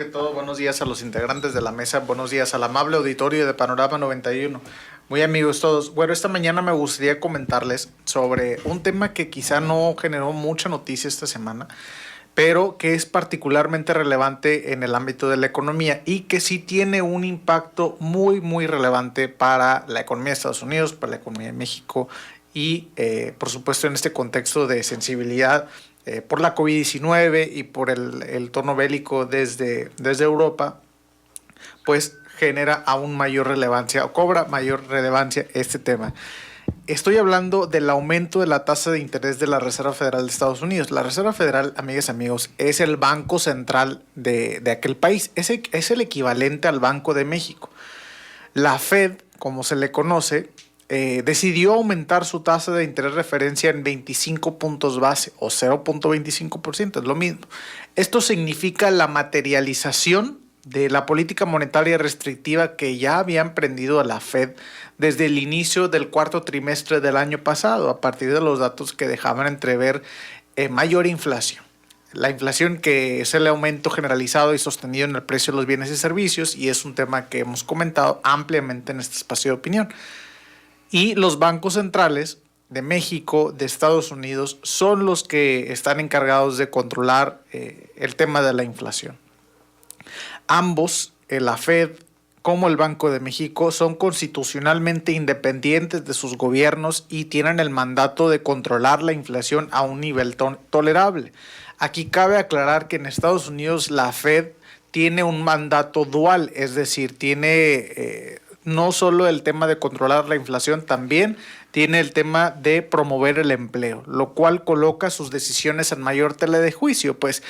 Buenos días a los integrantes de la mesa, buenos días al amable auditorio de Panorama 91. Muy amigos todos. Bueno, esta mañana me gustaría comentarles sobre un tema que quizá no generó mucha noticia esta semana, pero que es particularmente relevante en el ámbito de la economía y que sí tiene un impacto muy relevante para la economía de Estados Unidos, para la economía de México y por supuesto en este contexto de sensibilidad por la COVID-19 y por el tono bélico desde Europa, pues genera aún mayor relevancia o cobra mayor relevancia este tema. Estoy hablando del aumento de la tasa de interés de la Reserva Federal de Estados Unidos. La Reserva Federal, amigas y amigos, es el banco central de aquel país. Es el equivalente al Banco de México. La Fed, como se le conoce, decidió aumentar su tasa de interés referencia en 25 puntos base o 0.25%, es lo mismo. Esto significa la materialización de la política monetaria restrictiva que ya había emprendido la Fed desde el inicio del cuarto trimestre del año pasado, a partir de los datos que dejaban entrever mayor inflación. La inflación, que es el aumento generalizado y sostenido en el precio de los bienes y servicios, y es un tema que hemos comentado ampliamente en este espacio de opinión. Y los bancos centrales de México, de Estados Unidos, son los que están encargados de controlar el tema de la inflación. Ambos, la Fed como el Banco de México, son constitucionalmente independientes de sus gobiernos y tienen el mandato de controlar la inflación a un nivel tolerable. Aquí cabe aclarar que en Estados Unidos la Fed tiene un mandato dual, es decir, tiene no solo el tema de controlar la inflación, también tiene el tema de promover el empleo, lo cual coloca sus decisiones en mayor tela de juicio, pues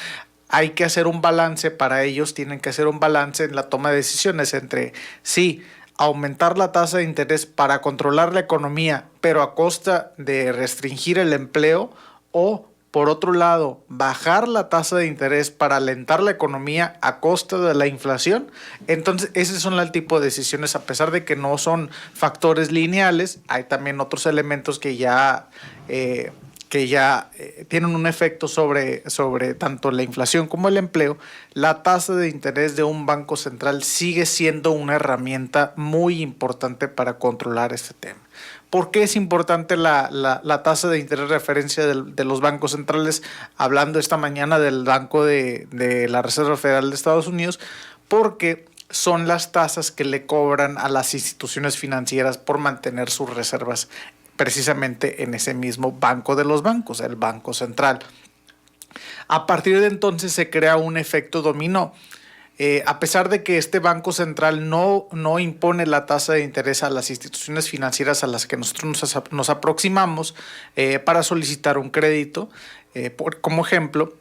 hay que hacer un balance, para ellos tienen que hacer un balance en la toma de decisiones entre sí, aumentar la tasa de interés para controlar la economía, pero a costa de restringir el empleo, o por otro lado, bajar la tasa de interés para alentar la economía a costa de la inflación. Entonces, esos son el tipo de decisiones, a pesar de que no son factores lineales, hay también otros elementos que ya tienen un efecto sobre tanto la inflación como el empleo. La tasa de interés de un banco central sigue siendo una herramienta muy importante para controlar este tema. ¿Por qué es importante la tasa de interés referencia de los bancos centrales? Hablando esta mañana del Banco de la Reserva Federal de Estados Unidos, porque son las tasas que le cobran a las instituciones financieras por mantener sus reservas precisamente en ese mismo banco de los bancos, el Banco Central. A partir de entonces se crea un efecto dominó. A pesar de que este Banco Central no impone la tasa de interés a las instituciones financieras a las que nosotros nos aproximamos para solicitar un crédito, como ejemplo,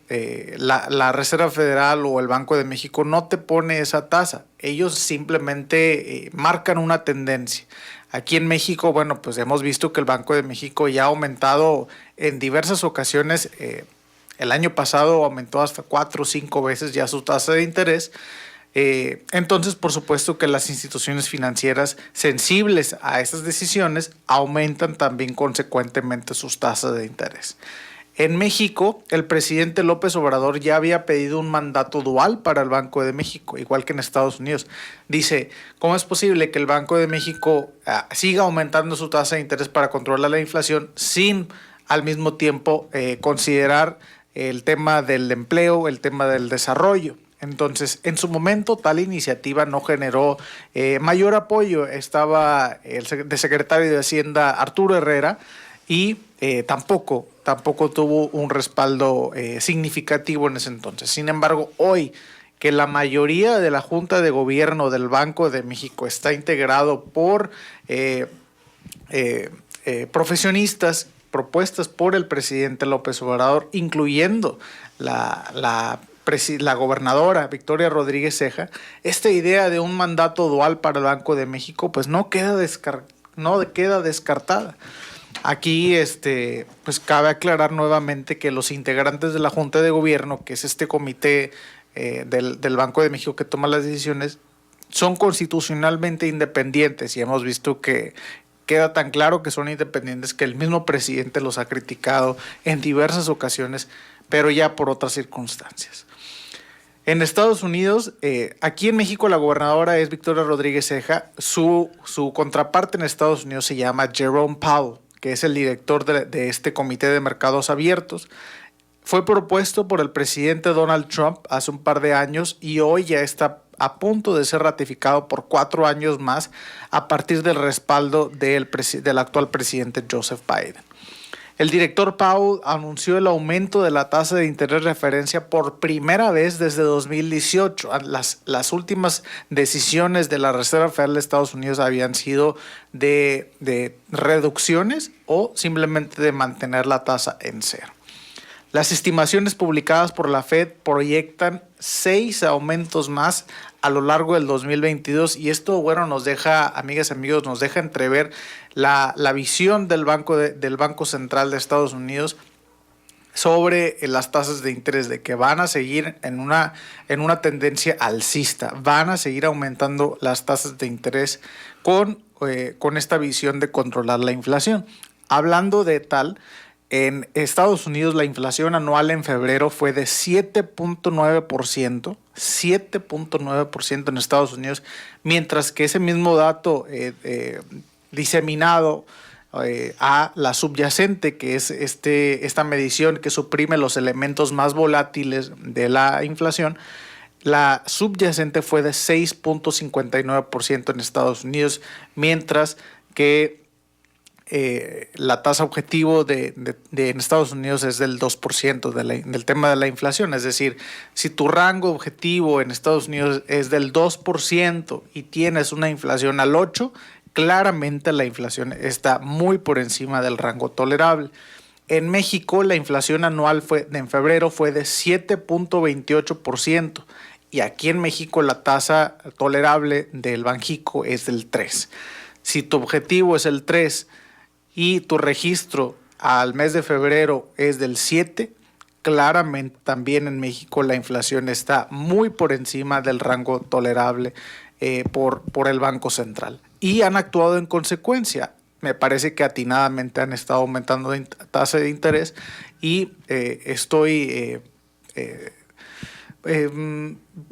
la Reserva Federal o el Banco de México no te pone esa tasa. Ellos simplemente marcan una tendencia. Aquí en México, bueno, pues hemos visto que el Banco de México ya ha aumentado en diversas ocasiones. El año pasado aumentó hasta 4 o 5 veces ya su tasa de interés. Entonces, por supuesto que las instituciones financieras sensibles a estas decisiones aumentan también consecuentemente sus tasas de interés. En México, el presidente López Obrador ya había pedido un mandato dual para el Banco de México, igual que en Estados Unidos. Dice, ¿cómo es posible que el Banco de México siga aumentando su tasa de interés para controlar la inflación sin al mismo tiempo considerar el tema del empleo, el tema del desarrollo? Entonces, en su momento, tal iniciativa no generó mayor apoyo. Estaba el secretario de Hacienda, Arturo Herrera, y tampoco tuvo un respaldo significativo en ese entonces. Sin embargo, hoy que la mayoría de la Junta de Gobierno del Banco de México está integrado por profesionistas propuestas por el presidente López Obrador, incluyendo la gobernadora Victoria Rodríguez Ceja, esta idea de un mandato dual para el Banco de México pues no queda descartada. Aquí pues cabe aclarar nuevamente que los integrantes de la Junta de Gobierno, que es este comité del Banco de México que toma las decisiones, son constitucionalmente independientes, y hemos visto que queda tan claro que son independientes que el mismo presidente los ha criticado en diversas ocasiones, pero ya por otras circunstancias. En Estados Unidos, aquí en México la gobernadora es Victoria Rodríguez Ceja. Su contraparte en Estados Unidos se llama Jerome Powell, que es el director de este Comité de Mercados Abiertos. Fue propuesto por el presidente Donald Trump hace un par de años y hoy ya está a punto de ser ratificado por 4 años más a partir del respaldo del actual presidente Joseph Biden. El director Powell anunció el aumento de la tasa de interés referencia por primera vez desde 2018. Las últimas decisiones de la Reserva Federal de Estados Unidos habían sido de reducciones o simplemente de mantener la tasa en cero. Las estimaciones publicadas por la Fed proyectan 6 aumentos más a lo largo del 2022 y esto, bueno, nos deja, amigas y amigos, nos deja entrever la visión del Banco Central de Estados Unidos sobre las tasas de interés, de que van a seguir en una tendencia alcista, van a seguir aumentando las tasas de interés con esta visión de controlar la inflación. Hablando de tal, en Estados Unidos la inflación anual en febrero fue de 7.9%, 7.9% en Estados Unidos, mientras que ese mismo dato diseminado a la subyacente, que es esta medición que suprime los elementos más volátiles de la inflación, la subyacente fue de 6.59% en Estados Unidos, mientras que la tasa objetivo en Estados Unidos es del 2% del tema de la inflación. Es decir, si tu rango objetivo en Estados Unidos es del 2% y tienes una inflación al 8%, claramente la inflación está muy por encima del rango tolerable. En México, la inflación anual en febrero fue de 7.28%. Y aquí en México la tasa tolerable del Banjico es del 3%. Si tu objetivo es el 3% y tu registro al mes de febrero es del 7%, claramente también en México la inflación está muy por encima del rango tolerable por el Banco Central. Y han actuado en consecuencia. Me parece que atinadamente han estado aumentando tasa de interés y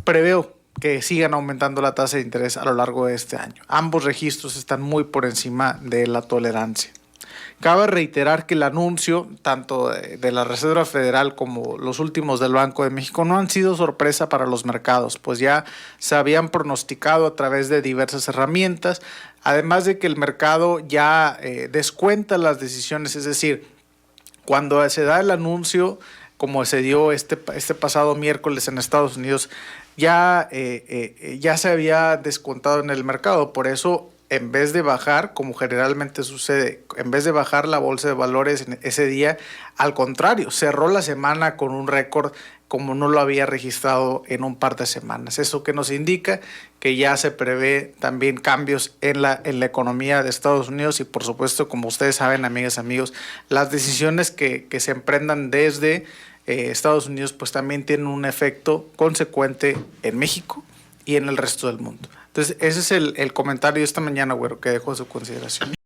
preveo que sigan aumentando la tasa de interés a lo largo de este año. Ambos registros están muy por encima de la tolerancia. Cabe reiterar que el anuncio, tanto de la Reserva Federal como los últimos del Banco de México, no han sido sorpresa para los mercados, pues ya se habían pronosticado a través de diversas herramientas, además de que el mercado ya descuenta las decisiones, es decir, cuando se da el anuncio, como se dio este pasado miércoles en Estados Unidos, ya se había descontado en el mercado. Por eso, en vez de bajar, como generalmente sucede, en vez de bajar la bolsa de valores en ese día, al contrario, cerró la semana con un récord como no lo había registrado en un par de semanas. Eso que nos indica que ya se prevé también cambios en la economía de Estados Unidos y, por supuesto, como ustedes saben, amigas y amigos, las decisiones que se emprendan desde Estados Unidos pues también tienen un efecto consecuente en México y en el resto del mundo. Entonces, ese es el comentario de esta mañana, güero, que dejo a su consideración.